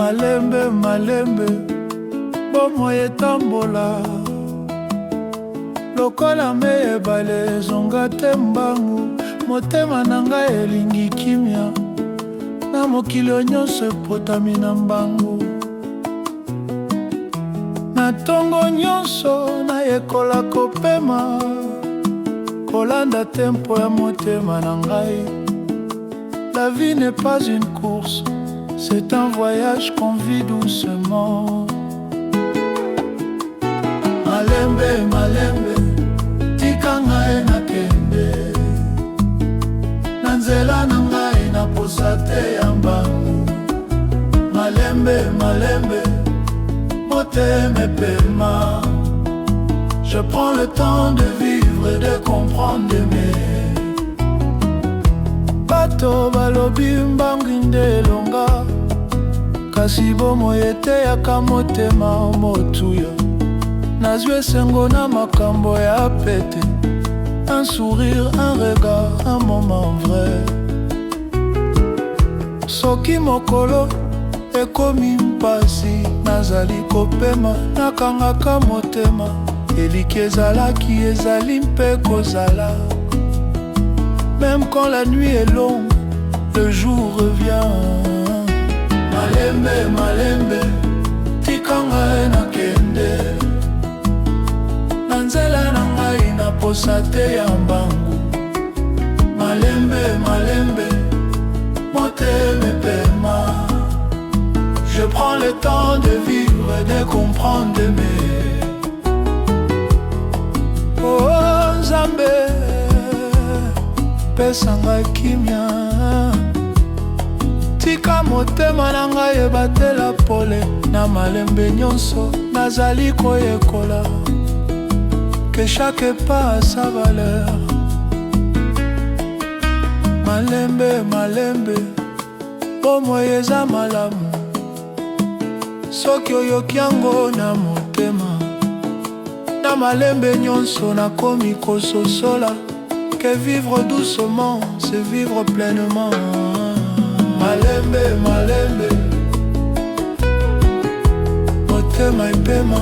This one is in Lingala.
Malembe malembe bomoi etambola lokola mbe ebale ezonga te mbangu. Motema na ngai elingi kimia na mokili nyonso epotami na mbangu. Na ntongo nyonso nayekola kopema kolanda tempo ya motema na ngai. La vie n'est pas une course, c'est un voyage qu'on vit doucement. Malembe malembe tika ngai nakende na nzela na ngai naposa te ya mbangu. Malembe malembe motema epema. Je prends le temps de vivre et de comprendre d'aimer. Bato balobi mbangu nde elonga, kasi bomoi eteyaka motema motuya. Nazwi esengo na makambo ya pete, un sourire, un regard, un moment vrai. Soki mokolo ekomi mpasi nazali kopema, nakangaka motema eliki ezalaki ezali mpe kozala. Même quand la nuit est longue, le jour revient. Malembe malembe tika ngai nakende na nzela na ngai naposa te ya mbangu. Malembe malembe motema epema. Je prends le temps de vivre et de comprendre d'aimer. Oh Nzambe pesa ngai kimia, tika motema na ngai ebatela pole. Na malembe nyonso nazali koyekola, que chaque pas a sa valeur. Malembe malembe bomoi eza malamu soki oyoki yango na motema. Na malembe nyonso nakomi kososola, que vivre doucement c'est vivre pleinement. Malembe malembe motema epema.